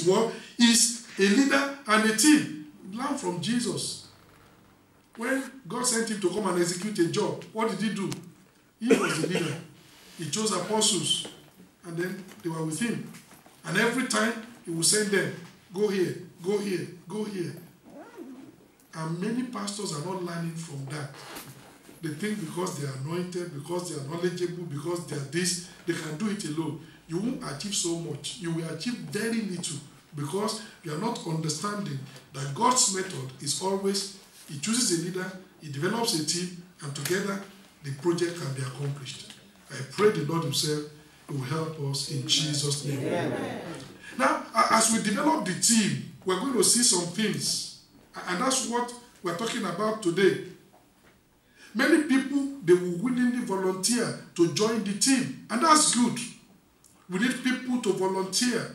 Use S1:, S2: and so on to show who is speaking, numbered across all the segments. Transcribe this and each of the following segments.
S1: work is a leader and a team. Learn from Jesus. When God sent him to come and execute a job, what did he do? He was the leader. He chose apostles, and then they were with him. And every time he would send them, go here, go here, go here. And many pastors are not learning from that. They think because they are anointed, because they are knowledgeable, because they are this, they can do it alone. You won't achieve so much. You will achieve very little because you are not understanding that God's method is always, he chooses a leader, he develops a team, and together the project can be accomplished. I pray the Lord himself will help us in Jesus' name. Amen. Now, as we develop the team, we're going to see some things. And that's what we're talking about today. Many people, they will willingly volunteer to join the team. And that's good. We need people to volunteer.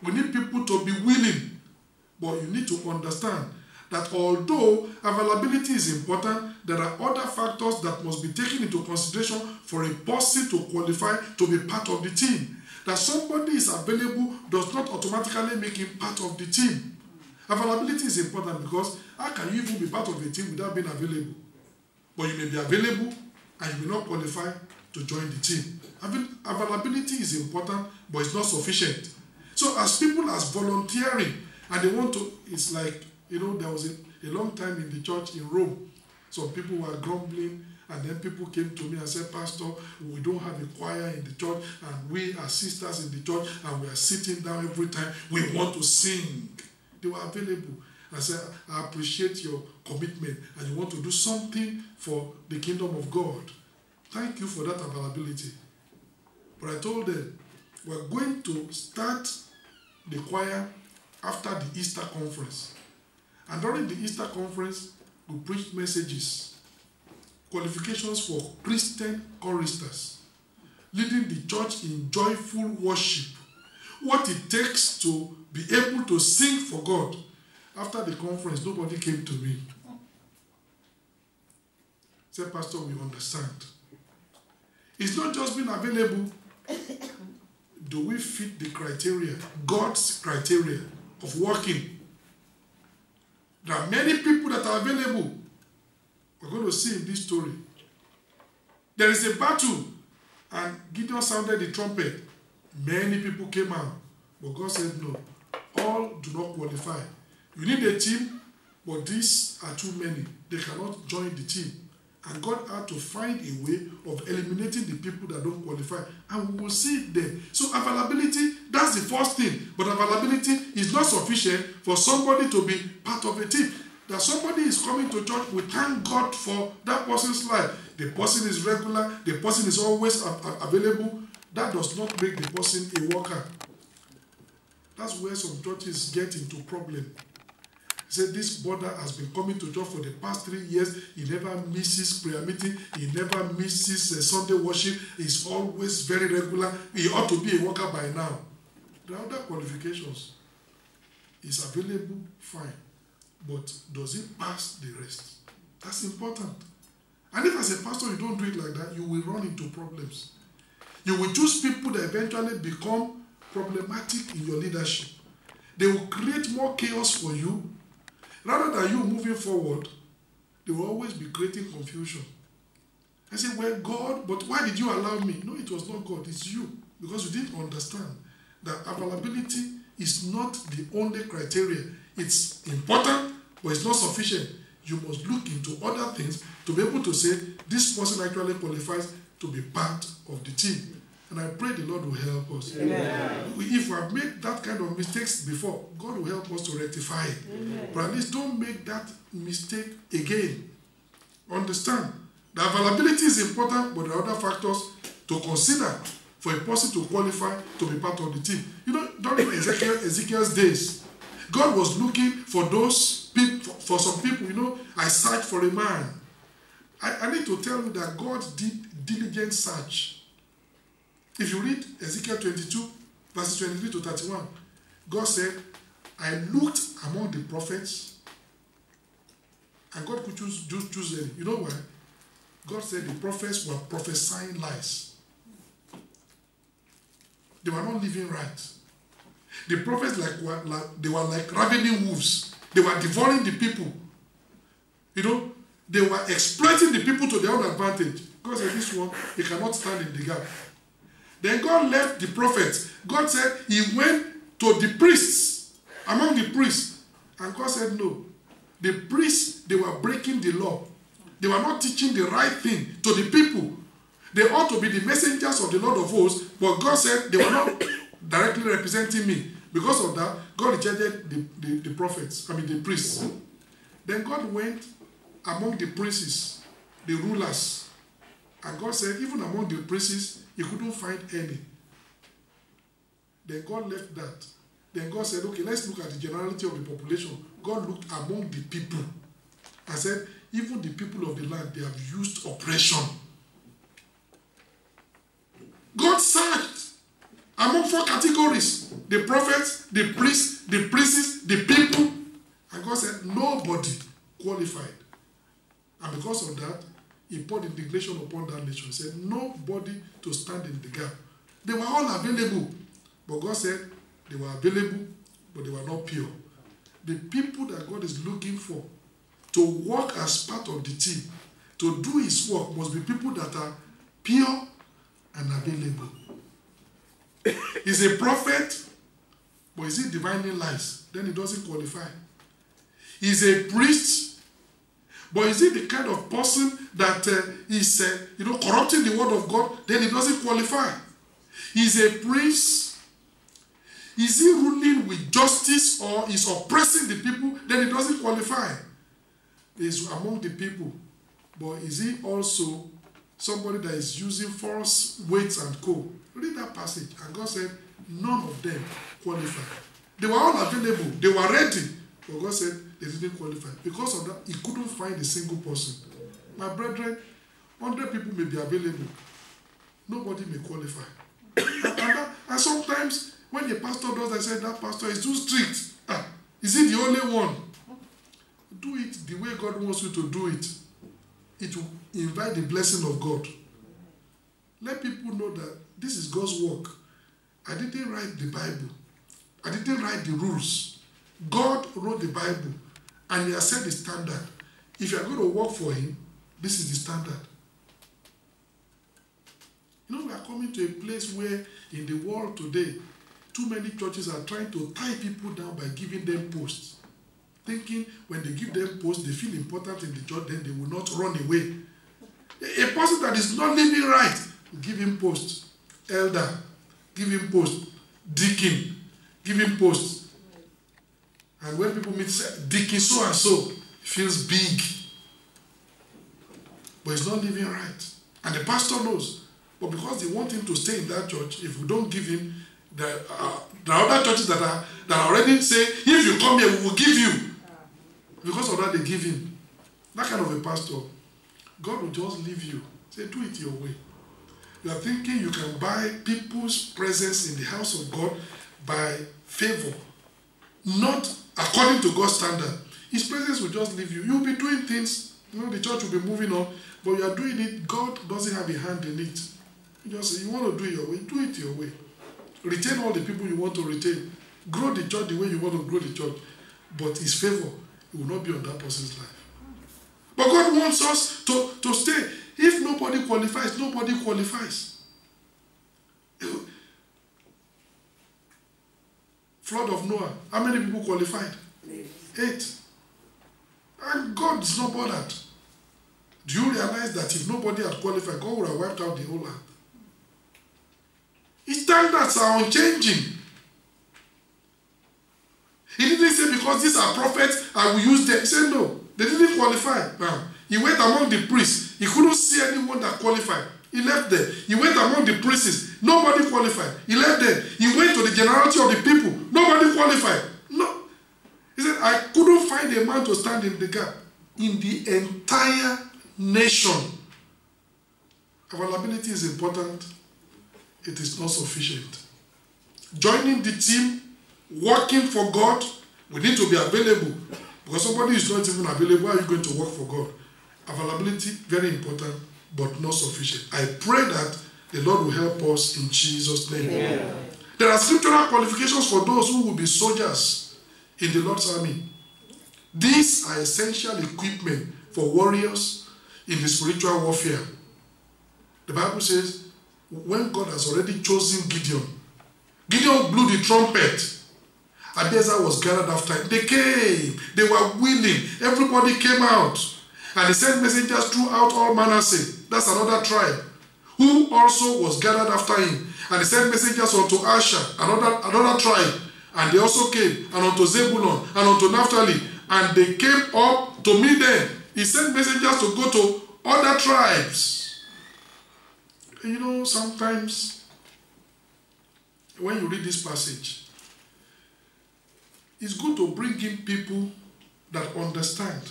S1: We need people to be willing. But you need to understand that although availability is important, there are other factors that must be taken into consideration for a person to qualify to be part of the team. That somebody is available does not automatically make him part of the team. Availability is important because how can you even be part of a team without being available? But you may be available and you will not qualify to join the team. Availability is important, but it's not sufficient. So as people are volunteering and they want to, it's like, you know, there was a long time in the church in Rome. Some people were grumbling, and then people came to me and said, Pastor, we don't have a choir in the church, and we are sisters in the church, and we are sitting down every time. We want to sing. They were available. I said, I appreciate your commitment, and you want to do something for the kingdom of God. Thank you for that availability. But I told them, we're going to start the choir after the Easter conference. And during the Easter conference, we preached messages, qualifications for Christian choristers, leading the church in joyful worship, what it takes to be able to sing for God. After the conference, nobody came to me. Said, Pastor, we understand. It's not just being available. Do we fit the criteria, God's criteria of working? There are many people that are available. We're going to see in this story. There is a battle, and Gideon sounded the trumpet. Many people came out, but God said no. All do not qualify. You need a team, but these are too many. They cannot join the team. And God had to find a way of eliminating the people that don't qualify. And we will see it there. So availability, that's the first thing. But availability is not sufficient for somebody to be part of a team. That somebody is coming to church, we thank God for that person's life. The person is regular, the person is always available. That does not make the person a worker. That's where some churches get into problem. Said this brother has been coming to church for the past 3 years. He never misses prayer meeting. He never misses Sunday worship. He's always very regular. He ought to be a worker by now. There are other qualifications. He's available, fine. But does he pass the rest? That's important. And if as a pastor you don't do it like that, you will run into problems. You will choose people that eventually become problematic in your leadership. They will create more chaos for you. Rather than you moving forward, they will always be creating confusion. I say, well, God, but why did you allow me? No, it was not God, it's you. Because you didn't understand that availability is not the only criteria. It's important, but it's not sufficient. You must look into other things to be able to say, this person actually qualifies to be part of the team. And I pray the Lord will help us. Amen. If we have made that kind of mistakes before, God will help us to rectify it. Amen. But at least don't make that mistake again. Understand, the availability is important, but there are other factors to consider for a person to qualify to be part of the team. You know, during Ezekiel's days, God was looking for those people, for some people, you know, I searched for a man. I need to tell you that God did diligent search. If you read Ezekiel 22, verses 23 to 31, God said, I looked among the prophets, and God could choose them. You know why? God said the prophets were prophesying lies. They were not living right. The prophets they were like ravening wolves. They were devouring the people. You know, they were exploiting the people to their own advantage. God said, this one, he cannot stand in the gap. Then God left the prophets. God said he went to the priests, among the priests. And God said, no. The priests, they were breaking the law. They were not teaching the right thing to the people. They ought to be the messengers of the Lord of hosts, but God said they were not directly representing me. Because of that, God rejected the prophets, the priests. Then God went among the princes, the rulers. And God said, even among the princes, he couldn't find any. Then God left that. Then God said, okay, let's look at the generality of the population. God looked among the people and said, even the people of the land, they have used oppression. God searched among 4 categories: the prophets, the priests, the princes, the people. And God said, nobody qualified. And because of that, he poured indignation upon that nation. He said, nobody to stand in the gap. They were all available. But God said, they were available, but they were not pure. The people that God is looking for to work as part of the team, to do his work, must be people that are pure and available. He's a prophet, but is he divining lies? Then he doesn't qualify. He's a priest, but is he the kind of person that is corrupting the word of God? Then he doesn't qualify. He's a priest. Is he ruling with justice or is oppressing the people? Then he doesn't qualify. He's among the people, but is he also somebody that is using false weights and co? Read that passage, and God said none of them qualified. They were all available, they were ready, but God said they didn't qualify. Because of that, he couldn't find a single person. My brethren, 100 people may be available, nobody may qualify. And sometimes when the pastor does, I said that pastor is too strict. Is he the only one? Do it the way God wants you to do it. It will invite the blessing of God. Let people know that this is God's work. I didn't write the Bible. I didn't write the rules. God wrote the Bible, and he has set the standard. If you are going to work for him, this is the standard. You know, we are coming to a place where in the world today, too many churches are trying to tie people down by giving them posts. Thinking when they give them posts, they feel important in the church, then they will not run away. A person that is not living right, give him posts. Elder, give him posts. Deacon, give him posts. And when people meet, say, deacon so and so, feels big. But he's not living right. And the pastor knows. But because they want him to stay in that church, if we don't give him, there are other churches that already say, if you come here, we will give you. Because of that, they give him. That kind of a pastor, God will just leave you. Say, do it your way. You are thinking you can buy people's presence in the house of God by favor, not according to God's standard. His presence will just leave you. You'll be doing things, the church will be moving on, but you are doing it, God doesn't have a hand in it. You just say, you want to do it your way, do it your way. Retain all the people you want to retain. Grow the church the way you want to grow the church. But his favor, it will not be on that person's life. But God wants us to stay. If nobody qualifies, nobody qualifies. Flood of Noah, how many people qualified? 8. And God is not bothered. Do you realize that if nobody had qualified, God would have wiped out the whole earth? His standards are unchanging. He didn't say because these are prophets, I will use them. He said no, they didn't qualify. Now, he went among the priests. He couldn't see anyone that qualified. He left there. He went among the princes. Nobody qualified. He left there. He went to the generality of the people. Nobody qualified. No. He said, I couldn't find a man to stand in the gap. In the entire nation. Availability is important. It is not sufficient. Joining the team, working for God, we need to be available. Because somebody is not even available, how are you going to work for God? Availability, very important, but not sufficient. I pray that the Lord will help us in Jesus' name. Yeah. There are scriptural qualifications for those who will be soldiers in the Lord's army. These are essential equipment for warriors in the spiritual warfare. The Bible says, when God has already chosen Gideon, Gideon blew the trumpet. Abiezer was gathered after him. They came. They were willing. Everybody came out. And he sent messengers throughout all Manasseh. That's another tribe, who also was gathered after him. And he sent messengers unto Asher, another tribe. And they also came. And unto Zebulun, and unto Naphtali. And they came up to meet them. He sent messengers to go to other tribes. You know, sometimes when you read this passage, it's good to bring in people that understand.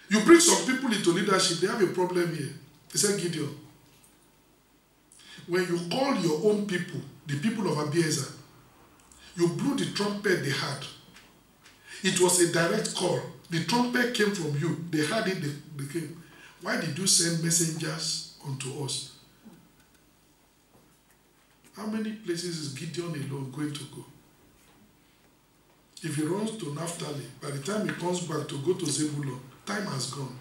S1: You bring some people into leadership, they have a problem here. He said, Gideon, when you call your own people, the people of Abiezer, you blew the trumpet they had. It was a direct call. The trumpet came from you. They had it, they came. Why did you send messengers unto us? How many places is Gideon alone going to go? If he runs to Naphtali, by the time he comes back to go to Zebulun, time has gone.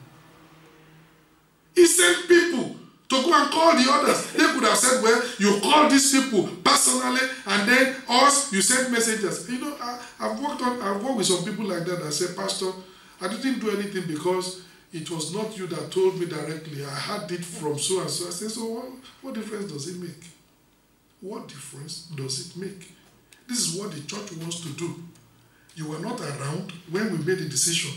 S1: He sent people to go and call the others. They could have said, well, you call these people personally, and then us, you send messengers. You know, I've worked with some people like that say, Pastor, I didn't do anything because it was not you that told me directly. I had it from so and so. I said, so what difference does it make? What difference does it make? This is what the church wants to do. You were not around when we made the decision,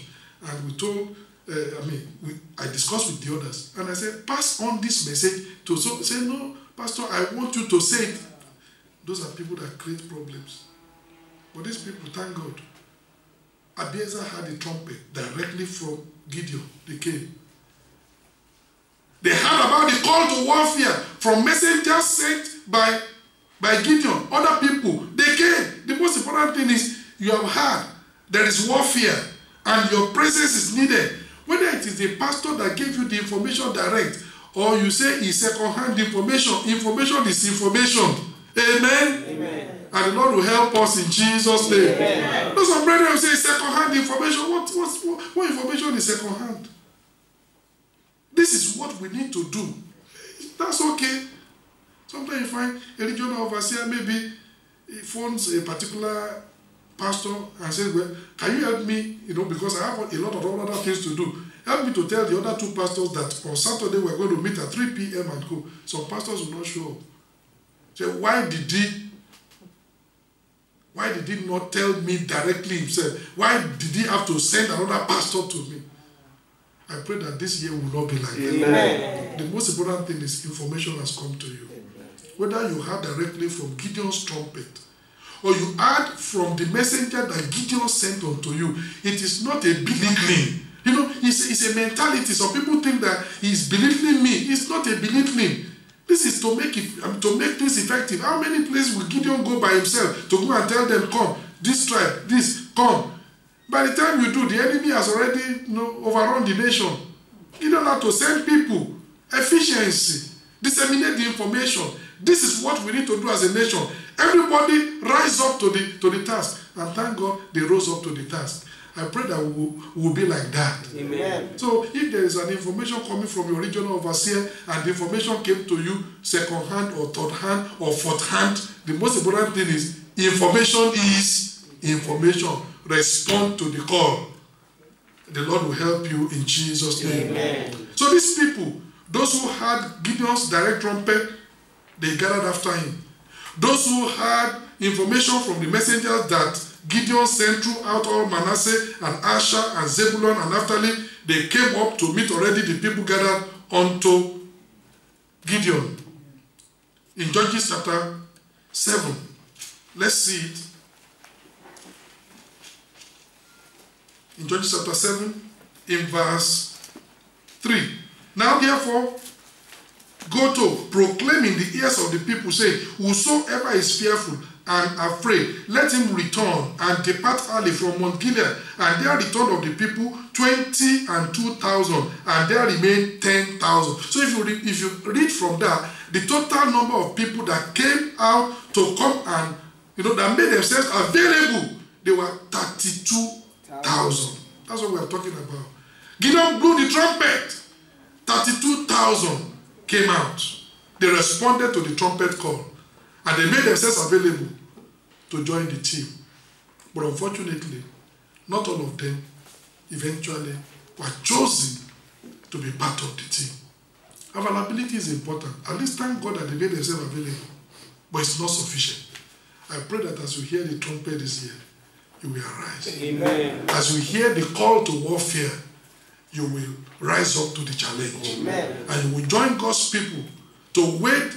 S1: and we told, I discussed with the others, and I said, pass on this message to say, no, Pastor, I want you to say it. Those are people that create problems. But these people, thank God, Abiezer had a trumpet directly from Gideon. They came. They heard about the call to warfare from messengers sent by Gideon, other people. They came. The most important thing is, you have heard there is warfare and your presence is needed. Whether it is the pastor that gave you the information direct, or you say it's second-hand information, information is information. Amen? Amen. And the Lord will help us in Jesus' name. Amen. Those some brethren will say second-hand information. What information is second-hand? This is what we need to do. That's okay. Sometimes you find a regional overseer maybe he phones a particular pastor and says, well, can you help me, because I have a lot of other things to do. Help me to tell the other two pastors that on Saturday we're going to meet at 3 p.m. and go. Some pastors will not show up. Say, why did he not tell me directly himself? Why did he have to send another pastor to me? I pray that this year will not be like that. The most important thing is information has come to you. Whether you heard directly from Gideon's trumpet, or you heard from the messenger that Gideon sent unto you, it is not a belittling. It's a mentality. Some people think that he's belittling me. It's not a belittling. This is to make things effective. How many places will Gideon go by himself to go and tell them, come, this tribe, this, come. By the time you do, the enemy has already overrun the nation. Gideon had to send people, efficiency, disseminate the information. This is what we need to do as a nation. Everybody rise up to the task. And thank God they rose up to the task. I pray that we will be like that. Amen. So if there is an information coming from your regional overseer and the information came to you second hand or third hand or fourth hand, the most important thing is information is information. Respond to the call. The Lord will help you in Jesus' name. Amen. So these people, those who had Gideon's direct trumpet, they gathered after him. Those who had information from the messengers that Gideon sent throughout all Manasseh and Asher and Zebulun and Naphtali, they came up to meet already the people gathered unto Gideon. In Judges chapter 7, let's see it. In Judges chapter 7, in verse 3. Now therefore, go to proclaim in the ears of the people, saying, whosoever is fearful and afraid, let him return and depart early from Mount Gilead. And there returned of the people 22,000, and there remained 10,000. So if you read from that, the total number of people that came out to come and, that made themselves available, they were 32,000. That's what we are talking about. Gideon blew the trumpet. 32,000 came out. They responded to the trumpet call. And they made themselves available to join the team. But unfortunately, not all of them eventually were chosen to be part of the team. Availability is important. At least thank God that they made themselves available. But it's not sufficient. I pray that as you hear the trumpet this year, you will arise.
S2: Amen.
S1: As you hear the call to warfare, you will rise up to the challenge.
S2: Amen.
S1: And you will join God's people to wage,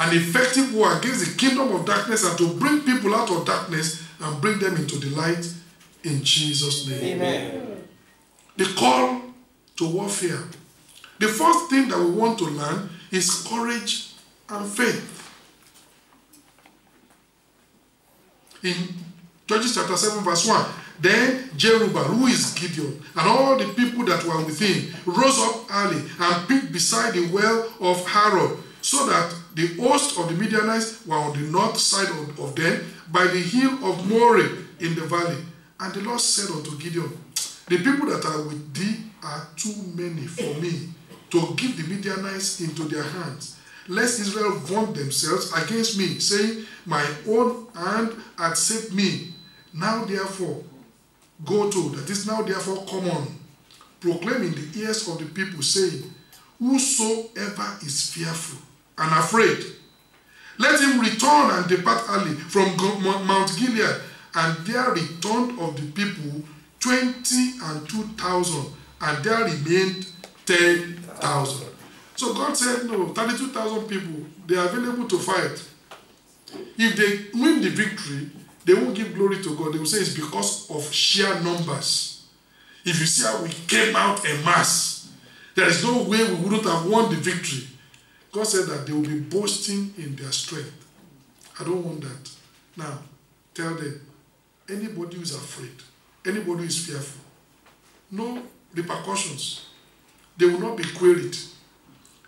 S1: an effective war against the kingdom of darkness and to bring people out of darkness and bring them into the light in Jesus' name.
S2: Amen.
S1: The call to warfare. The first thing that we want to learn is courage and faith. In Judges chapter 7 verse 1, then Jerubbaal, who is Gideon, and all the people that were with him rose up early and picked beside the well of Harod, so that the host of the Midianites were on the north side of them by the hill of Moreh in the valley. And the Lord said unto Gideon, the people that are with thee are too many for me to give the Midianites into their hands, lest Israel vaunt themselves against me, saying, my own hand hath saved me. Now therefore, go to, that is now therefore come on, proclaim in the ears of the people, saying, whosoever is fearful and afraid, let him return and depart early from Mount Gilead. And there returned of the people 22,000, and there remained 10,000. So God said, no, 32,000 people, they are available to fight. If they win the victory, they won't give glory to God. They will say it's because of sheer numbers. If you see how we came out en masse, there is no way we wouldn't have won the victory. God said that they will be boasting in their strength. I don't want that. Now, tell them, anybody who is afraid, anybody who is fearful, no repercussions. They will not be queried.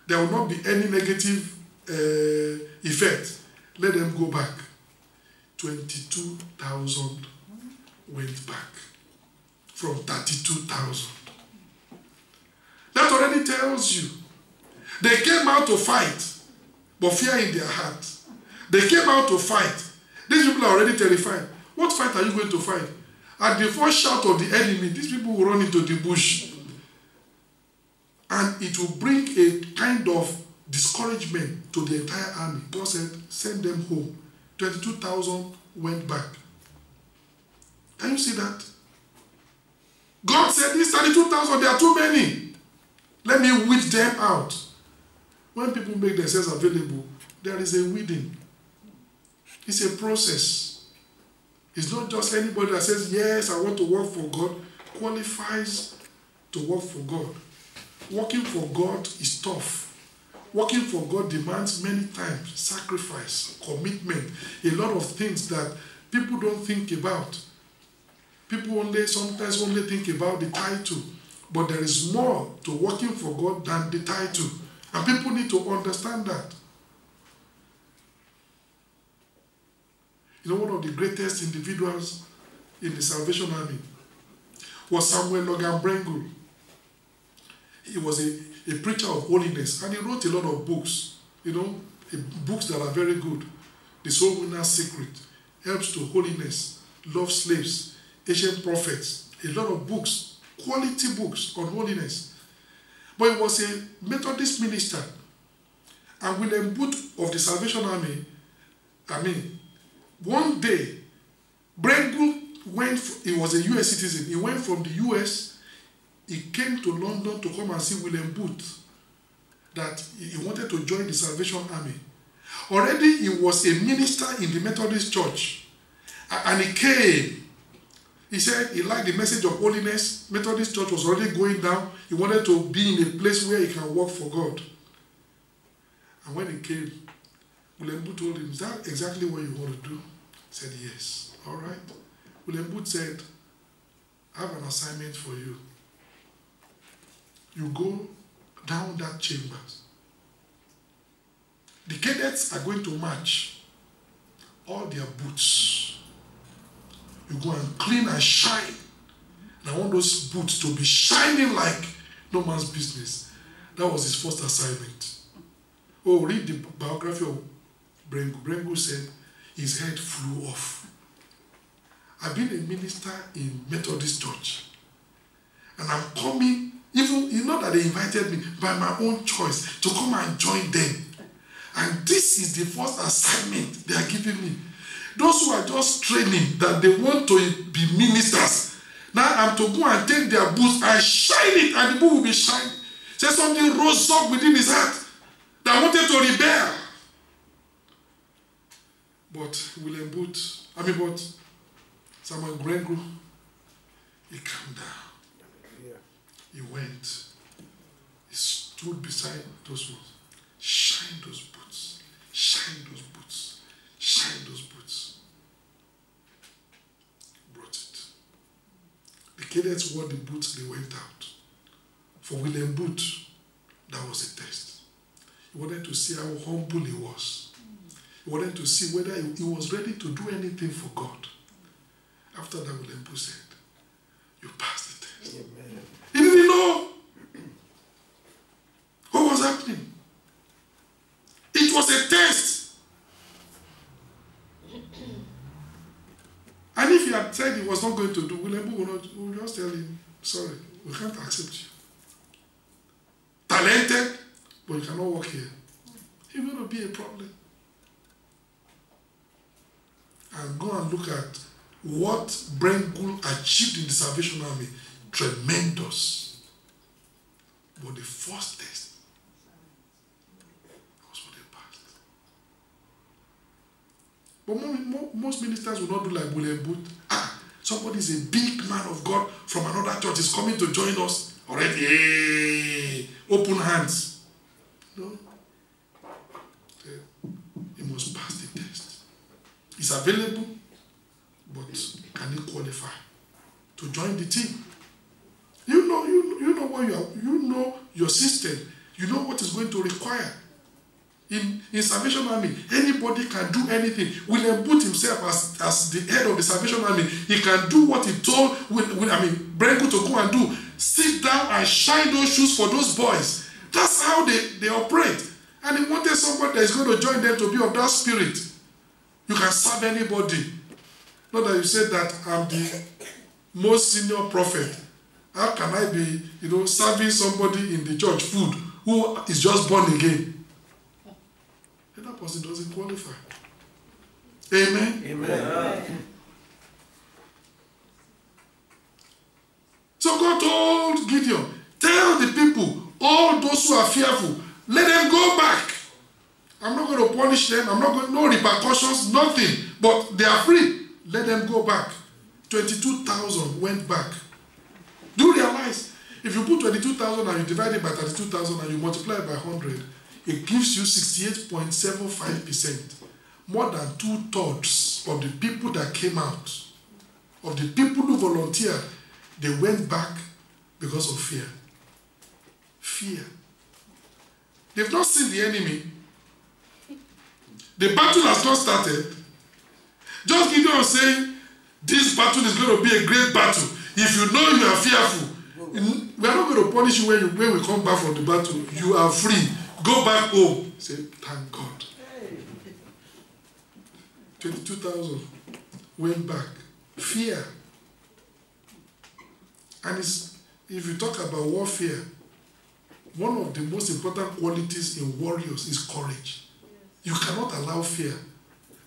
S1: There will not be any negative effect. Let them go back. 22,000 went back from 32,000. That already tells you. They came out to fight, but fear in their heart. They came out to fight. These people are already terrified. What fight are you going to fight? At the first shout of the enemy, these people will run into the bush. And it will bring a kind of discouragement to the entire army. God said, send them home. 22,000 went back. Can you see that? God said, these 32,000, they are too many. Let me weed them out. When people make themselves available, there is a weeding. It's a process. It's not just anybody that says, yes, I want to work for God, qualifies to work for God. Working for God is tough. Working for God demands many times sacrifice, commitment, a lot of things that people don't think about. People sometimes only think about the title, but there is more to working for God than the title. And people need to understand that. One of the greatest individuals in the Salvation Army was Samuel Logan Brengle. He was a preacher of holiness, and he wrote a lot of books, books that are very good. The Soul Winner's Secret, Helps to Holiness, Love Slaves, Ancient Prophets, a lot of books, quality books on holiness. But he was a Methodist minister, and William Booth of the Salvation Army, one day, Brengle he was a U.S. citizen, he went from the U.S., he came to London to come and see William Booth, that he wanted to join the Salvation Army. Already he was a minister in the Methodist Church, and he came. He said he liked the message of holiness. Methodist Church was already going down. He wanted to be in a place where he can work for God. And when he came, William Booth told him, is that exactly what you want to do? He said, yes. All right. William Booth said, I have an assignment for you. You go down that chambers The cadets are going to march. All their boots. You go and clean and shine. And I want those boots to be shining like no man's business. That was his first assignment. Oh, read the biography of Brengu. Brengu said his head flew off. I've been a minister in Methodist Church. And I'm coming, even, it's not that they invited me, by my own choice, to come and join them. And this is the first assignment they are giving me. Those who are just training that they want to be ministers, now I'm to go and take their boots and shine it, and the boot will be shining. Say something rose up within his heart that wanted to rebel. But William Booth, but Samuel Grengu, he calmed down. Yeah. He went. He stood beside those ones. Shine those boots. Shine those boots. Shine those boots. Brought it. The cadets wore the boots, they went out. For William Booth, that was a test. He wanted to see how humble he was. He wanted to see whether he was ready to do anything for God. After that, William Booth said, you passed the test. Amen. He didn't know what was happening. It was a test. And if he had said he was not going to do, William Booth would just tell him, sorry, we can't accept you. Talented, but you cannot work here. It's going to be a problem. And go and look at what Brengu achieved in the Salvation Army. Tremendous. But the first test was what they passed. But most ministers will not do like William Booth. Somebody is a big man of God from another church is coming to join us already. Hey, open hands. No. He must pass the test. It's available, but can he qualify to join the team? You know what you know your system. You know what is going to require. In Salvation Army, anybody can do anything. William Booth himself, as the head of the Salvation Army, he can do what he told Brengu to go and do. Sit down and shine those shoes for those boys. That's how they operate. And he wanted somebody that is going to join them to be of that spirit. You can serve anybody. Not that you said that I'm the most senior prophet. How can I be, serving somebody in the church food who is just born again? And that person doesn't qualify. Amen? Amen. So God told Gideon, tell the people, all those who are fearful, let them go back. I'm not going to punish them. I'm not going, no repercussions, nothing. But they are free. Let them go back. 22,000 went back. Do you realize, if you put 22,000 and you divide it by 32,000 and you multiply it by 100, it gives you 68.75%. More than 2/3 of the people that came out, of the people who volunteered, they went back because of fear. Fear. They've not seen the enemy. The battle has not started. Just Gideon saying, this battle is going to be a great battle. If you know you are fearful, we are not going to punish you when we come back from the battle. You are free. Go back home. Say, thank God. 22,000 went back. Fear. And if you talk about warfare, one of the most important qualities in warriors is courage. You cannot allow fear.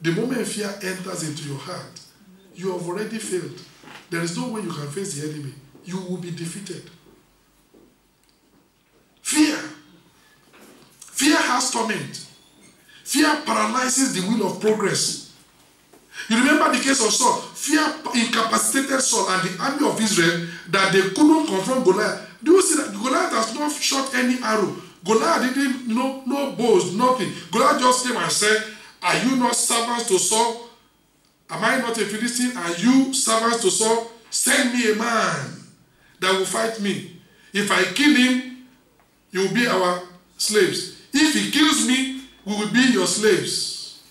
S1: The moment fear enters into your heart, you have already failed. There is no way you can face the enemy. You will be defeated. Fear. Fear has torment. Fear paralyzes the will of progress. You remember the case of Saul. Fear incapacitated Saul and the army of Israel that they couldn't confront Goliath. Do you see that Goliath has not shot any arrow? Goliath didn't, no bows, nothing. Goliath just came and said, are you not servants to Saul? Am I not a Philistine? Are you servants to Saul? Send me a man that will fight me. If I kill him, you will be our slaves. If he kills me, we will be your slaves.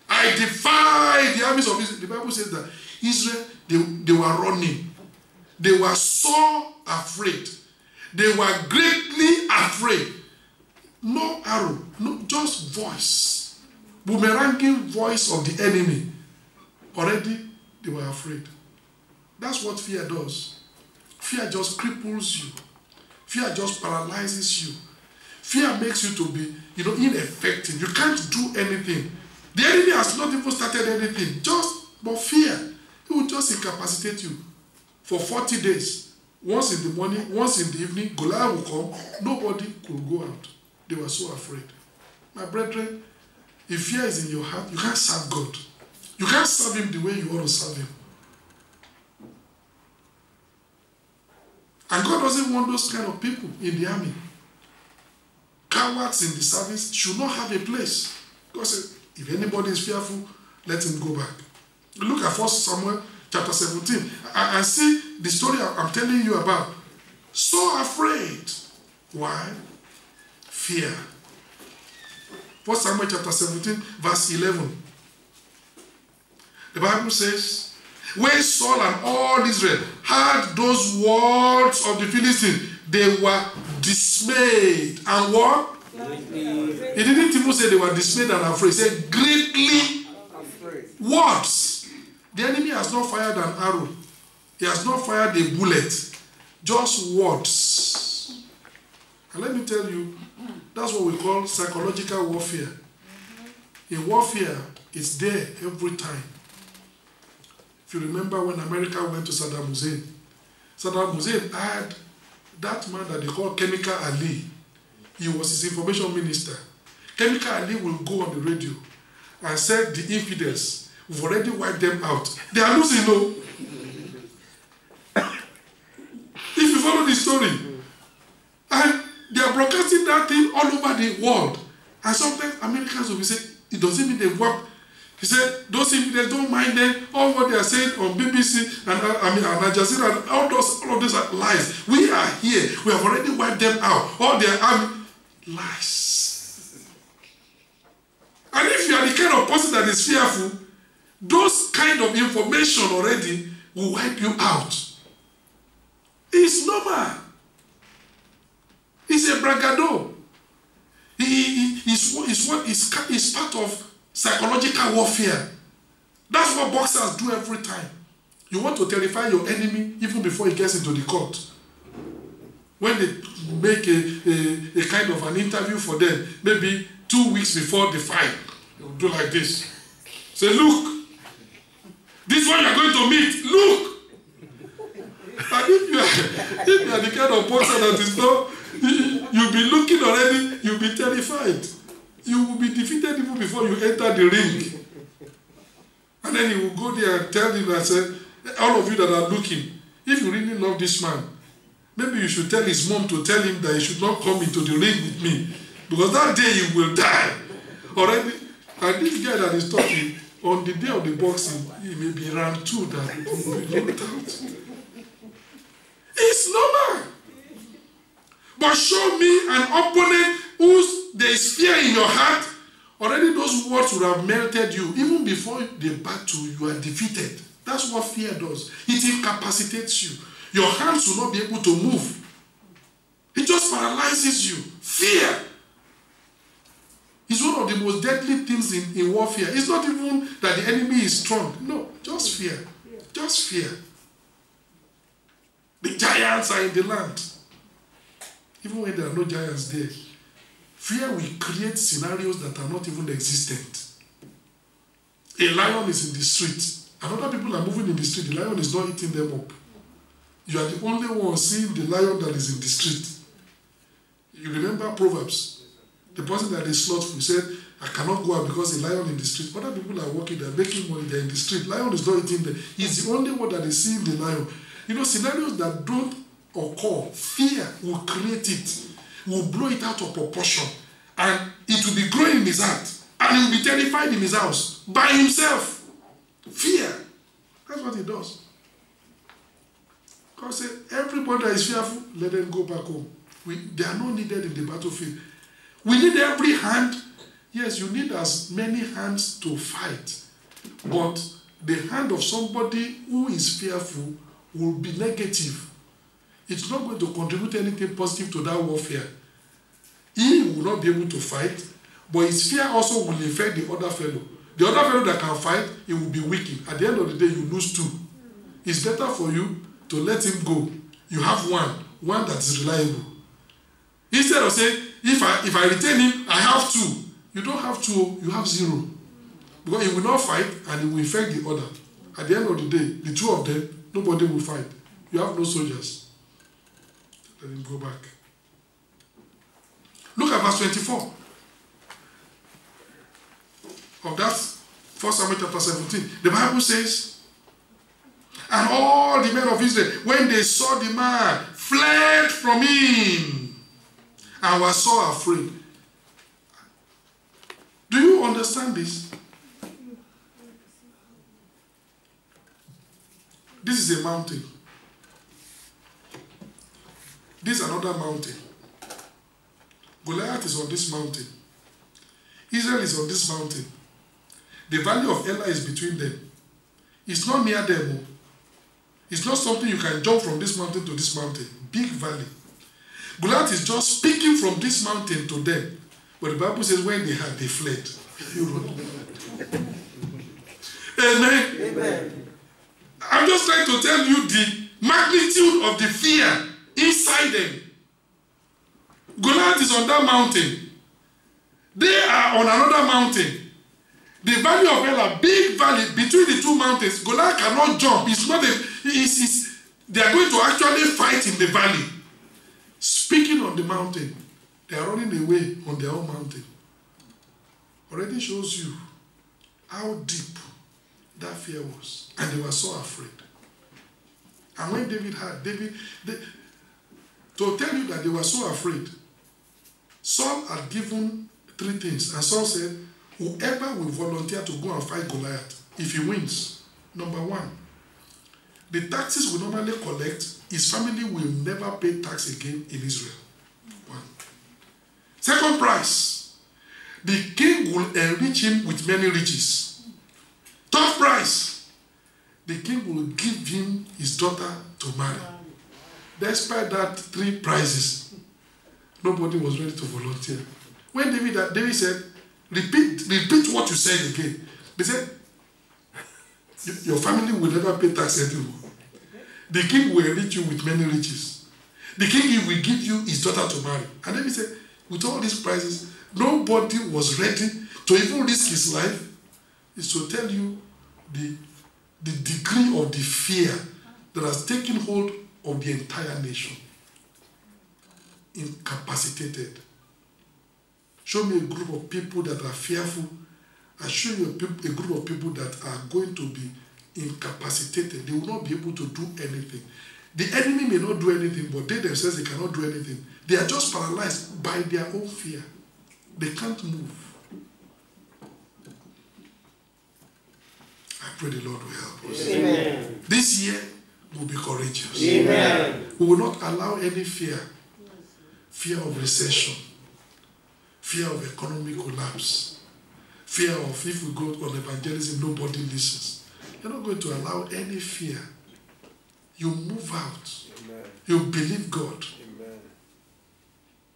S1: I defy the armies of Israel. The Bible says that Israel, they were running. They were so afraid. They were greatly afraid. No arrow, no, just voice. Boomeranging voice of the enemy. Already, they were afraid. That's what fear does. Fear just cripples you. Fear just paralyzes you. Fear makes you to be, ineffective. You can't do anything. The enemy has not even started anything. But fear, it will just incapacitate you for 40 days. Once in the morning, once in the evening, Goliath will come. Nobody could go out. They were so afraid. My brethren, if fear is in your heart, you can't serve God. You can't serve him the way you want to serve him. And God doesn't want those kind of people in the army. Cowards in the service should not have a place. God said, if anybody is fearful, let him go back. Look at 1 Samuel chapter 17. And see the story I'm telling you about. So afraid. Why? Fear. 1 Samuel chapter 17, verse 11. The Bible says, when Saul and all Israel heard those words of the Philistines, they were dismayed. And what? He didn't even say they were dismayed and afraid. He said greatly afraid. Words. The enemy has not fired an arrow. He has not fired a bullet. Just words. And let me tell you, that's what we call psychological warfare. In warfare, it's there every time. If you remember when America went to Saddam Hussein, Saddam Hussein had that man that they call Chemical Ali. He was his information minister. Chemical Ali will go on the radio and say the infidels, we've already wiped them out. They are losing, no? If you follow the story, and they are broadcasting that thing all over the world. And sometimes Americans will be saying, it doesn't mean they work. He said, those infidels don't mind them. All what they are saying on BBC and Al Jazeera, and all of those are lies. We are here. We have already wiped them out. All their army lies. And if you are the kind of person that is fearful, those kind of information already will wipe you out. It's normal. It's a bragado. It's part of psychological warfare. That's what boxers do every time. You want to terrify your enemy even before he gets into the court. When they make a kind of an interview for them, maybe 2 weeks before the fight, they'll do like this. Say, look, this one you're going to meet, look. And if you are the kind of boxer that is not, you'll be looking already, you'll be terrified. You will be defeated even before you enter the ring. And then you will go there and tell him and say, all of you that are looking, if you really love this man, maybe you should tell his mom to tell him that he should not come into the ring with me. Because that day he will die. Already. And this guy that is talking, on the day of the boxing, he may be round 2 that he will be knocked out. It's normal. But show me an opponent there is fear in your heart, already those words would have melted you. Even before the battle, you are defeated. That's what fear does. It incapacitates you. Your hands will not be able to move. It just paralyzes you. Fear is one of the most deadly things in warfare. It's not even that the enemy is strong. No, just fear. Just fear. The giants are in the land. Even when there are no giants there. Fear will create scenarios that are not even existent. A lion is in the street. And other people are moving in the street. The lion is not eating them up. You are the only one seeing the lion that is in the street. You remember Proverbs. The person that is slothful said, I cannot go out because the lion in the street. Other people are working, they are making money, they are in the street. Lion is not eating them. He's the only one that is seeing the lion. You know, scenarios that don't occur, fear will create it. Will blow it out of proportion, and it will be growing in his heart, and he will be terrified in his house by himself. Fear. That's what he does. God said, everybody that is fearful, let them go back home. They are not needed in the battlefield. We need every hand Yes, you need as many hands to fight, but the hand of somebody who is fearful will be negative. It's not going to contribute anything positive to that warfare. He will not be able to fight, but his fear also will affect the other fellow. The other fellow that can fight, he will be weakened. At the end of the day, you lose two. It's better for you to let him go. You have one that is reliable. Instead of saying, if I retain him, I have two. You don't have two, you have zero. Because he will not fight and he will infect the other. At the end of the day, the two of them, nobody will fight. You have no soldiers. Let him go back. Look at verse 24 of that 1 Samuel chapter 17. The Bible says, and all the men of Israel, when they saw the man, fled from him and were so afraid. Do you understand this? This is a mountain. This is another mountain. Goliath is on this mountain. Israel is on this mountain. The valley of Elah is between them. It's not near them. It's not something you can jump from this mountain to this mountain. Big valley. Goliath is just speaking from this mountain to them. But the Bible says when they had, they fled. Amen. Amen. I'm just trying to tell you the magnitude of the fear inside them. Goliath is on that mountain. They are on another mountain. The valley of Elah, big valley between the two mountains. Goliath cannot jump. It's not they are going to actually fight in the valley. Speaking on the mountain, they are running away on their own mountain. Already shows you how deep that fear was. And they were so afraid. And when David had, to tell you that they were so afraid, Saul had given 3 things. And Saul said, whoever will volunteer to go and fight Goliath, if he wins, number 1, the taxes we normally collect, his family will never pay tax again in Israel. 1. Second prize, the king will enrich him with many riches. Third prize, the king will give him his daughter to marry. Despite that 3 prizes, nobody was ready to volunteer. When David said, repeat what you said again. They said, your family will never pay tax anymore. The king will enrich you with many riches. The king will give you his daughter to marry. And then he said, with all these prizes, nobody was ready to even risk his life. Is to tell you the degree of the fear that has taken hold of the entire nation. Incapacitated. Show me a group of people that are fearful, and show you a group of people that are going to be incapacitated. They will not be able to do anything. The enemy may not do anything, but they themselves, they cannot do anything. They are just paralyzed by their own fear. They can't move. I pray the Lord will help us. Amen. This year will be courageous. Amen. We will not allow any fear of recession, fear of economic collapse, fear of if we go on evangelism, nobody listens. You're not going to allow any fear. You move out. Amen. You believe God. Amen.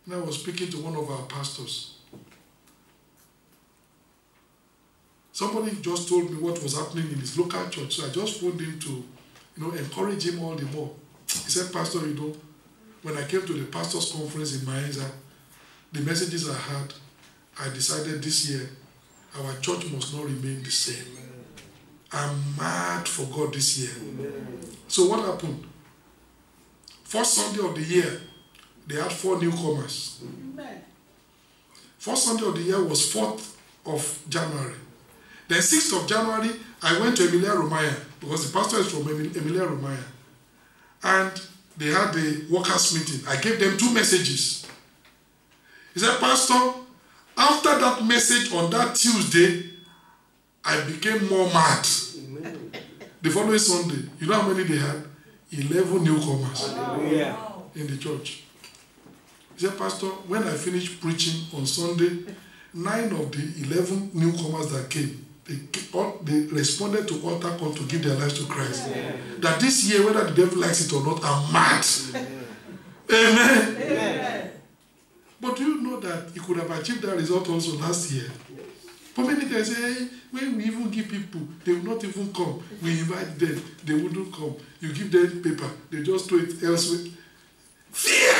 S1: And I was speaking to one of our pastors. Somebody just told me what was happening in his local church, so I just phoned him to, encourage him all the more. He said, Pastor, when I came to the pastors' conference in Maenza, the messages I had, I decided this year our church must not remain the same. I'm mad for God this year. Amen. So what happened? First Sunday of the year, they had 4 newcomers. Amen. First Sunday of the year was 4th of January. Then 6th of January, I went to Emilia Romagna because the pastor is from Emilia Romagna. And they had the workers' meeting. I gave them 2 messages. He said, Pastor, after that message on that Tuesday, I became more mad. Amen. The following Sunday, you know how many they had? 11 newcomers. Hallelujah. In the church. He said, Pastor, when I finished preaching on Sunday, 9 of the 11 newcomers that came, they responded to altar call to give their lives to Christ. Amen. That this year, whether the devil likes it or not, I'm mad. Amen. Amen. But do you know that he could have achieved that result also last year? But many times, hey, when we even give people, they will not even come. We invite them, they wouldn't come. You give them paper, they just throw it elsewhere. Fear!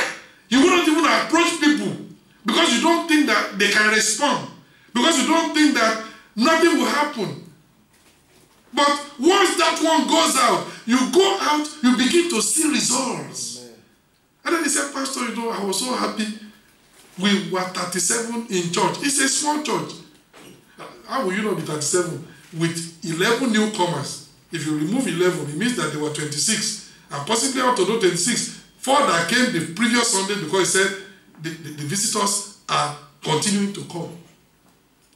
S1: You will not even approach people because you don't think that they can respond. Because you don't think that nothing will happen. But once that one goes out, you go out, you begin to see results. Amen. And then he said, Pastor, you know, I was so happy. We were 37 in church. It's a small church. How will you not be 37 with 11 newcomers? If you remove 11, it means that there were 26. And possibly out of those 26, 4 that came the previous Sunday because he said the visitors are continuing to come.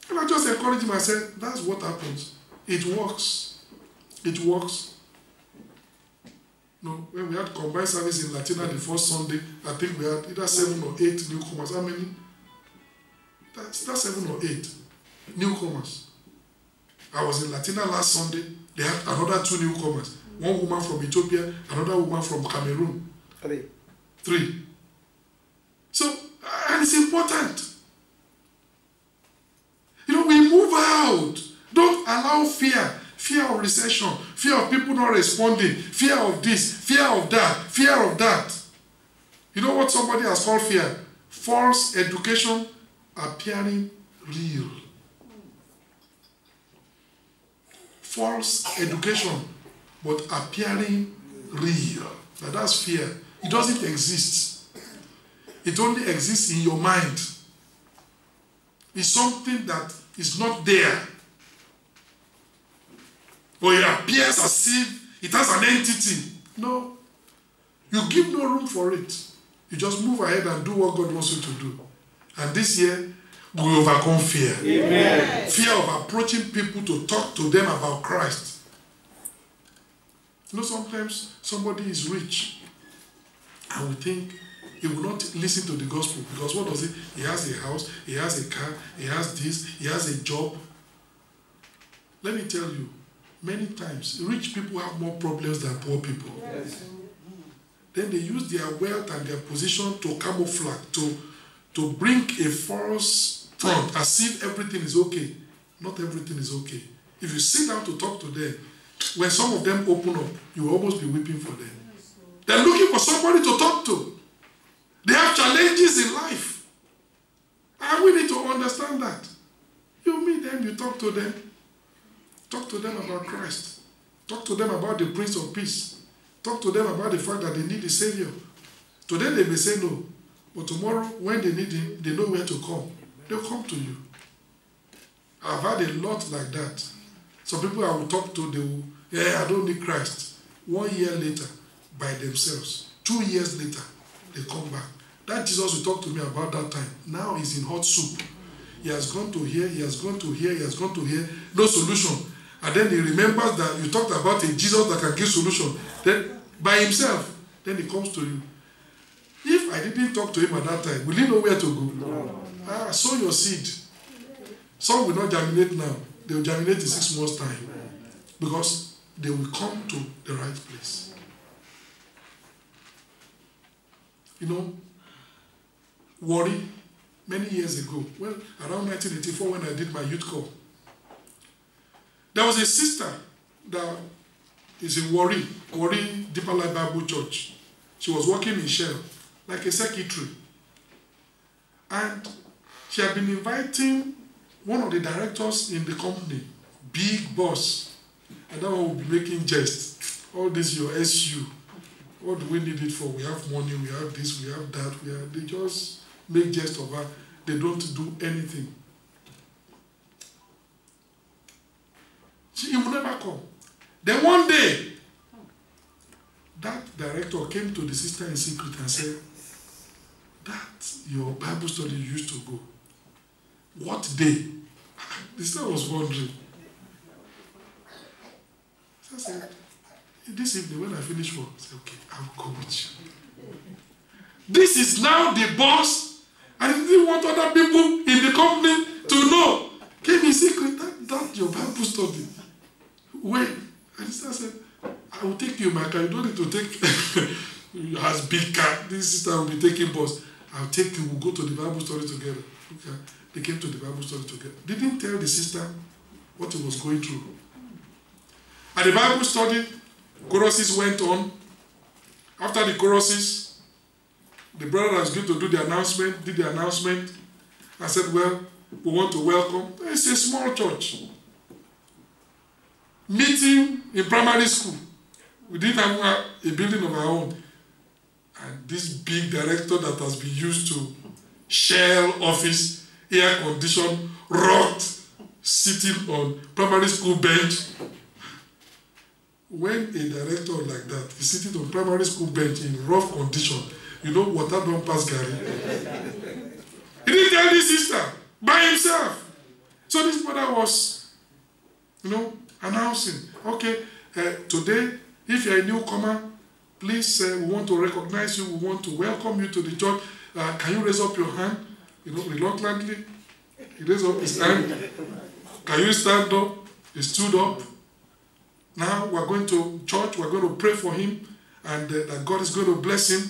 S1: And I just encouraged him. I said, that's what happens. It works. It works. No, when we had combined service in Latina the first Sunday, I think we had either 7 or 8 newcomers. How many? That's 7 or 8 newcomers. I was in Latina last Sunday. They had another 2 newcomers. One woman from Ethiopia, another woman from Cameroon. 3. So, and it's important. You know, we move out. Don't allow fear. Fear of recession. Fear of people not responding. Fear of this. Fear of that. Fear of that. You know what somebody has called fear? False education appearing real. False education, but appearing real. Now that's fear. It doesn't exist. It only exists in your mind. It's something that is not there. Or it appears as if it has an entity. No. You give no room for it. You just move ahead and do what God wants you to do. And this year, we overcome fear. Amen. Fear of approaching people to talk to them about Christ. You know, sometimes somebody is rich and we think he will not listen to the gospel because what does it? He has a house, he has a car, he has this, he has a job. Let me tell you, many times rich people have more problems than poor people. Yes. Then they use their wealth and their position to camouflage, to bring a false front as if everything is okay. Not everything is okay. If you sit down to talk to them, when some of them open up, you will almost be weeping for them. They're looking for somebody to talk to. They have challenges in life. And we need to understand that. You meet them, you talk to them. Talk to them about Christ. Talk to them about the Prince of Peace. Talk to them about the fact that they need a Savior. Today they may say no. But tomorrow, when they need him, they know where to come. They'll come to you. I've had a lot like that. Some people I will talk to, they will, I don't need Christ. 1 year later, by themselves. 2 years later, they come back. That Jesus will talk to me about that time. Now he's in hot soup. He has gone to here, he has gone to here, he has gone to here. No solution. And then he remembers that you talked about a Jesus that can give solution. Then, by himself, then he comes to you. If I didn't talk to him at that time, will he know where to go? No. Sow your seed. Some will not germinate now. They will germinate in 6 months' time. Because they will come to the right place. You know, worry, many years ago, well, around 1984 when I did my youth corps, there was a sister that is in Warri Deeper Life Bible Church. She was working in Shell, like a secretary. And she had been inviting one of the directors in the company, big boss, and that one would be making jest. All this your SU. What do we need it for? We have money, we have this, we have that. They just make jest of her. They don't do anything. He will never come. Then one day, that director came to the sister in secret and said, that your Bible study used to go. What day? The sister was wondering. So I said, this evening when I finish work, I said, okay, I'll go with you. This is now the boss, and he didn't want other people in the company to know. Came in secret. That's your Bible study. When? And the sister said, I will take you, my car. You don't need to take has big car. This sister will be taking bus. I'll take you. We'll go to the Bible study together. Okay. They came to the Bible study together. They didn't tell the sister what he was going through. At the Bible study, choruses went on. After the choruses, the brother was going to do the announcement, did the announcement. I said, well, we want to welcome. It's a small church. Meeting in primary school. We didn't have a building of our own. And this big director that has been used to shell office, air condition, rocked, sitting on primary school bench. When a director like that is sitting on primary school bench in rough condition, you know water don't pass Gary. He didn't tell this sister by himself. So this brother was, announcing, okay, today, if you're a newcomer, please, we want to recognize you, we want to welcome you to the church. Can you raise up your hand? Reluctantly, he raised up his hand. Can you stand up? He stood up. Now we're going to church, we're going to pray for him, and that God is going to bless him.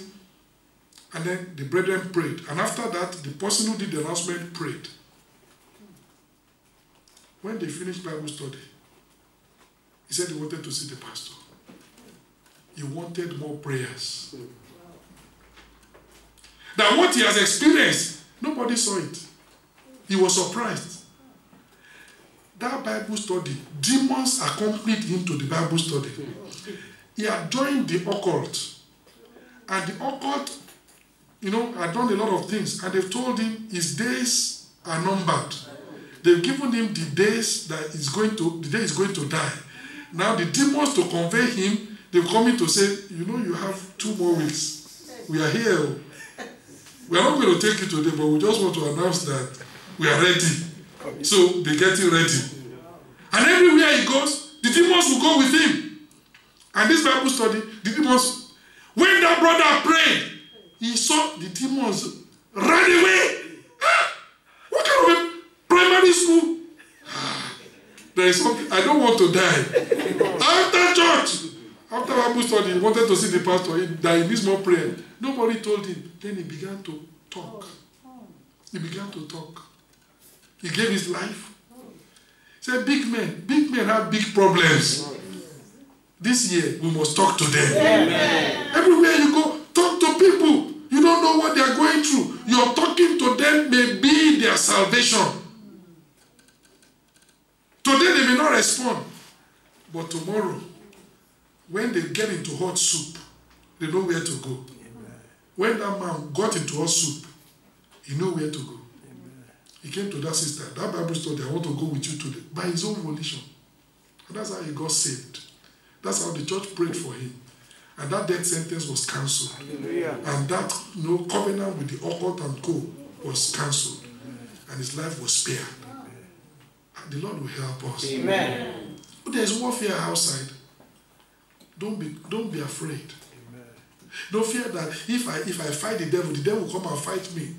S1: And then the brethren prayed. And after that, the person who did the announcement prayed. When they finished Bible study, he said he wanted to see the pastor. He wanted more prayers. That what he has experienced, nobody saw it. He was surprised. That Bible study, demons accompanied him to the Bible study. He had joined the occult. And the occult, had done a lot of things. And they've told him his days are numbered. They've given him the days the day he's going to die. Now the demons, to convey him, they've come in to say, you have 2 more weeks. We are here. We are not going to take you today, but we just want to announce that we are ready. So they get you ready. And everywhere he goes, the demons will go with him. And this Bible study, the demons, when that brother prayed, he saw the demons run away. What kind of a primary school? There is something, I don't want to die. After church, after Bible study, he wanted to see the pastor, that he needs more prayer. Nobody told him. Then he began to talk. He began to talk. He gave his life. He said, big men have big problems. This year, we must talk to them. Amen. Everywhere you go, talk to people. You don't know what they are going through. Your talking to them may be their salvation. Today, they may not respond. But tomorrow, when they get into hot soup, they know where to go. Amen. When that man got into hot soup, he knew where to go. He came to that sister. That Bible study, I want to go with you today. By his own volition. And that's how he got saved. That's how the church prayed for him. And that death sentence was cancelled. And that covenant with the occult and co was cancelled. And his life was spared. And the Lord will help us. Amen. But there's warfare outside. Don't be afraid. Amen. Don't fear that if I fight the devil will come and fight me.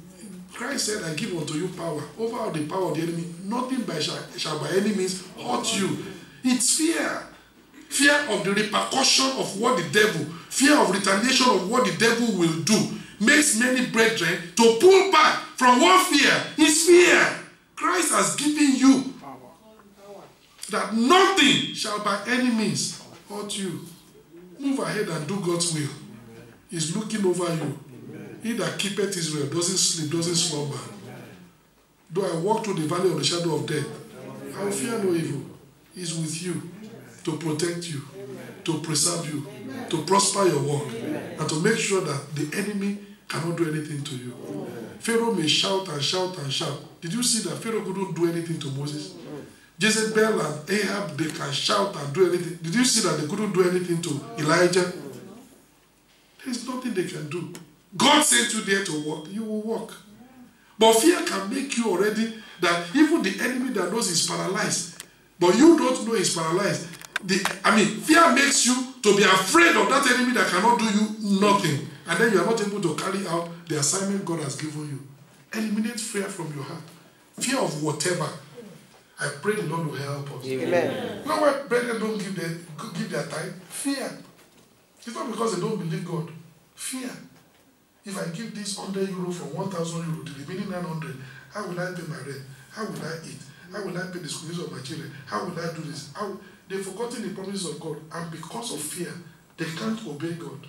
S1: Christ said, I give unto you power over the power of the enemy. Nothing shall by any means hurt you. It's fear. Fear of the repercussion of what the devil, fear of retaliation of what the devil will do, makes many brethren to pull back from what fear is fear. Christ has given you that nothing shall by any means hurt you. Move ahead and do God's will. He's looking over you. He that keepeth Israel doesn't sleep, doesn't slumber. Though I walk through the valley of the shadow of death, I will fear no evil. He's with you to protect you, to preserve you, to prosper your work, and to make sure that the enemy cannot do anything to you. Pharaoh may shout and shout and shout. Did you see that Pharaoh couldn't do anything to Moses? Jezebel and Ahab, they can shout and do anything. Did you see that they couldn't do anything to Elijah? There's nothing they can do. God sent you there to walk, you will walk. But fear can make you already that even the enemy that knows he's paralyzed, but you don't know he's paralyzed. Fear makes you to be afraid of that enemy that cannot do you nothing. And then you are not able to carry out the assignment God has given you. Eliminate fear from your heart. Fear of whatever. I pray the Lord will help us.
S2: Amen.
S1: You know why brethren don't give their time? Fear. It's not because they don't believe God. Fear. If I give this 100 euro from 1,000 euro, the remaining 900, how will I pay my rent? How will I eat? How will I pay the school fees of my children? How will I do this? They've forgotten the promises of God, and because of fear, they can't obey God.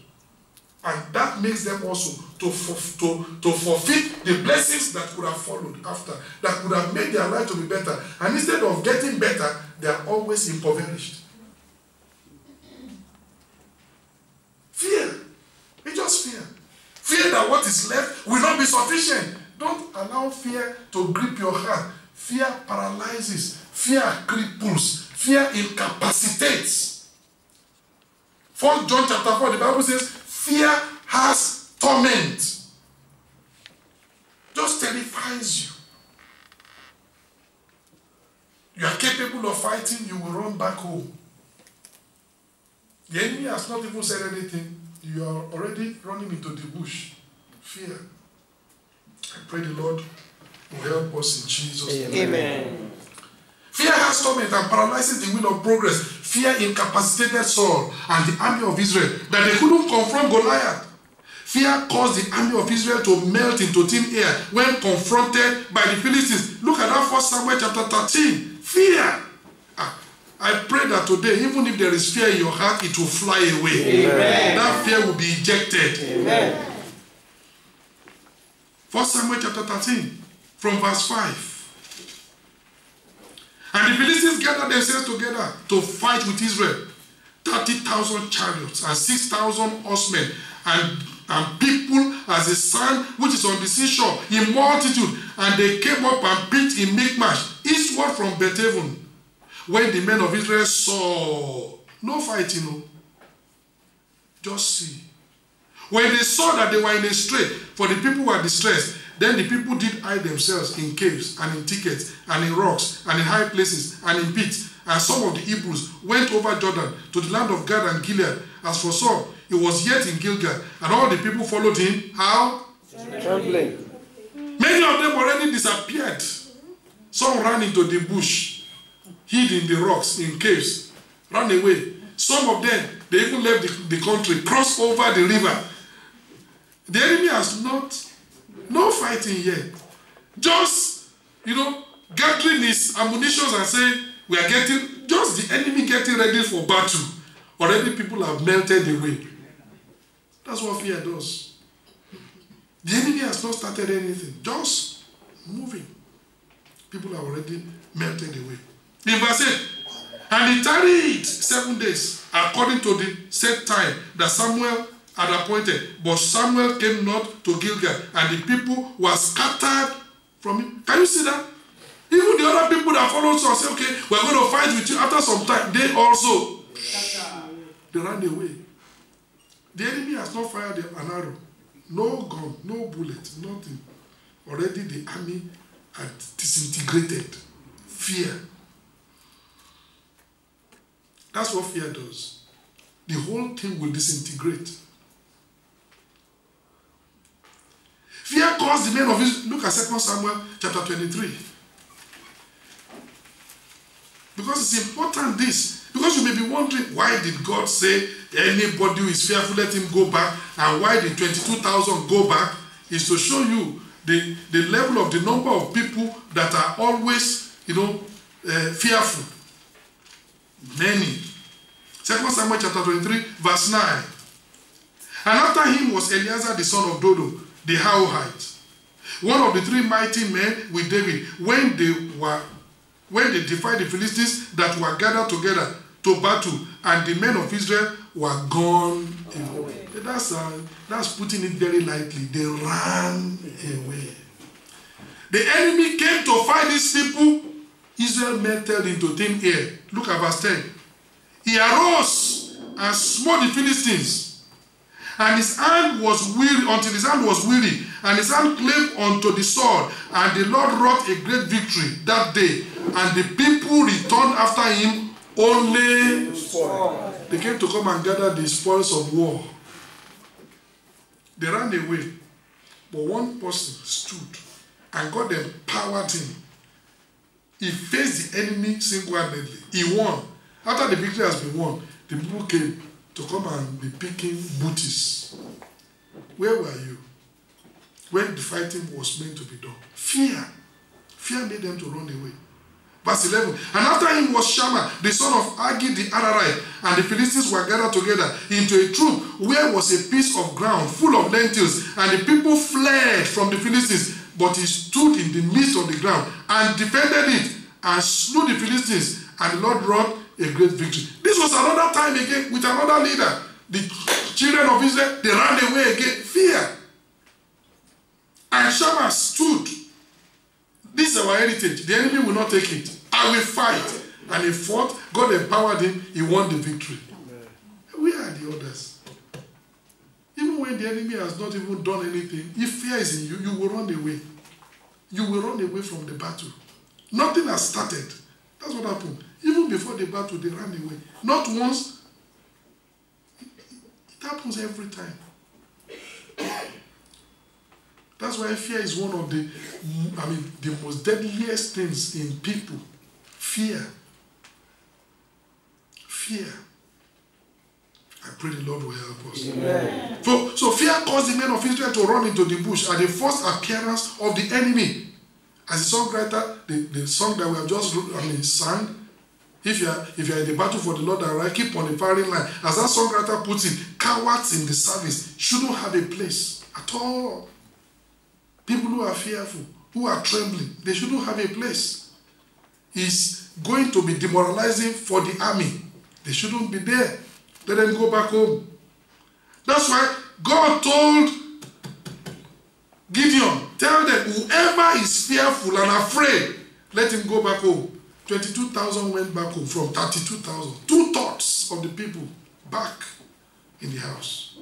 S1: And that makes them also to forfeit the blessings that could have followed after, that could have made their life to be better. And instead of getting better, they are always impoverished. Fear. It's just fear. Fear that what is left will not be sufficient. Don't allow fear to grip your heart. Fear paralyzes. Fear cripples. Fear incapacitates. 1 John chapter 4, the Bible says, fear has torment. Just terrifies you. You are capable of fighting, you will run back home. The enemy has not even said anything. You are already running into the bush. Fear. I pray the Lord will help us in Jesus' name.
S2: Amen.
S1: Fear has torment and paralyzes the will of progress. Fear incapacitated Saul and the army of Israel that they couldn't confront Goliath. Fear caused the army of Israel to melt into thin air when confronted by the Philistines. Look at that 1 Samuel chapter 13. Fear. I pray that today, even if there is fear in your heart, it will fly away.
S2: Amen.
S1: That fear will be ejected.
S2: Amen.
S1: 1 Samuel chapter 13, from verse 5. And the Philistines gathered themselves together to fight with Israel. 30,000 chariots and 6,000 horsemen and people as the sand which is on the seashore in multitude. And they came up and pitched in Michmash, eastward from Beth-aven. When the men of Israel saw, no fighting, no. Just see. When they saw that they were in a strait, for the people were distressed, then the people did hide themselves in caves and in thickets and in rocks and in high places and in pits. And some of the Hebrews went over Jordan to the land of Gad and Gilead. As for Saul, he was yet in Gilgal, and all the people followed him. How?
S2: Trembling.
S1: Many of them already disappeared. Some ran into the bush, hid in the rocks, in caves, ran away. Some of them, they even left the country, crossed over the river. The enemy has no fighting yet. Just, gathering his ammunition and saying, we are just the enemy getting ready for battle. Already people have melted away. That's what fear does. The enemy has not started anything, just moving. People are already melted away. In verse 8, and he tarried 7 days, according to the set time that Samuel had appointed. But Samuel came not to Gilgal, and the people were scattered from him. Can you see that? Even the other people that followed Saul said, okay, we're going to fight with you. After some time, they also they ran away. The enemy has not fired an arrow. No gun, no bullet, nothing. Already the army had disintegrated. Fear. That's what fear does. The whole thing will disintegrate. Fear caused the men of Israel. Look at 2 Samuel chapter 23. Because it's important this. Because you may be wondering, why did God say anybody who is fearful, let him go back? And why did 22,000 go back? Is to show you the level of the number of people that are always, fearful. Many. 2 Samuel chapter 23, verse 9. And after him was Eleazar the son of Dodo, the Ahohite, one of the 3 mighty men with David, when they defied the Philistines that were gathered together to battle, and the men of Israel were gone away. That's putting it very lightly. They ran away. The enemy came to fight these people. Israel melted into thin air. Look at verse 10. He arose and smote the Philistines, and his hand was weary until his hand was weary, and his hand clave unto the sword, and the Lord wrought a great victory that day, and the people returned after him only. They came to come and gather the spoils of war. They ran away, but one person stood, and God empowered him He faced the enemy single-handedly. He won. After the victory has been won, the people came to come and be picking booties. Where were you when the fighting was meant to be done? Fear. Fear made them to run away. Verse 11. And after him was Shammah, the son of Agi the Ararite, and the Philistines were gathered together into a troop, where was a piece of ground full of lentils, and the people fled from the Philistines. But he stood in the midst of the ground and defended it and slew the Philistines, and the Lord wrought a great victory. This was another time again with another leader. The children of Israel, they ran away again. Fear. And Shammah stood. This is our heritage. The enemy will not take it. I will fight. And he fought. God empowered him. He won the victory. Where are the others? Even when the enemy has not even done anything, if fear is in you, you will run away. You will run away from the battle. Nothing has started. That's what happened. Even before the battle, they ran away. Not once. It happens every time. That's why fear is one of the most deadliest things in people. Fear. Fear. I pray the Lord will help us. Amen. So fear caused the men of Israel to run into the bush at the first appearance of the enemy. As the songwriter, the song that we have just sang, if you are in the battle for the Lord and right, keep on the firing line. As that songwriter puts it, cowards in the service shouldn't have a place at all. People who are fearful, who are trembling, they shouldn't have a place. It's going to be demoralizing for the army. They shouldn't be there. Let them go back home. That's why God told Gideon, tell them, whoever is fearful and afraid, let him go back home. 22,000 went back home from 32,000. 2/3 of the people back in the house.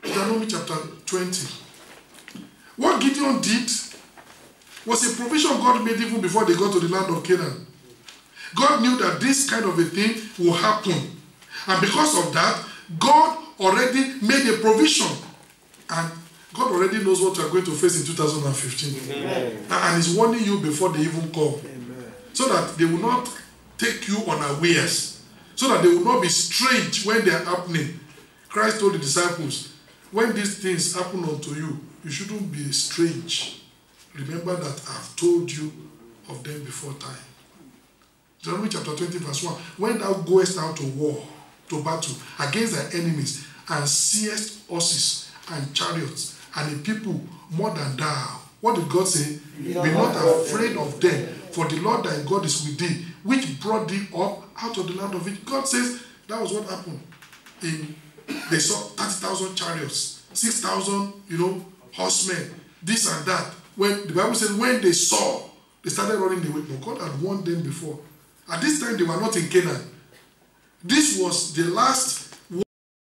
S1: Deuteronomy chapter 20. What Gideon did was a provision God made even before they got to the land of Canaan. God knew that this kind of a thing will happen. And because of that, God already made a provision. And God already knows what you are going to face in 2015. Amen. And He's warning you before they even come. Amen. So that they will not take you unawares. So that they will not be strange when they are happening. Christ told the disciples, when these things happen unto you, you shouldn't be strange. Remember that I've told you of them before time. Deuteronomy chapter 20 verse 1. When thou goest out to war, to battle, against thy enemies, and seest horses and chariots, and a people more than thou. What did God say? Be not afraid of them, for the Lord thy God is with thee, which brought thee up out of the land of Egypt. God says that was what happened. They saw 30,000 chariots, 6,000, horsemen, this and that. When the Bible says when they saw, they started running away. But God had warned them before. At this time, they were not in Canaan. This was the last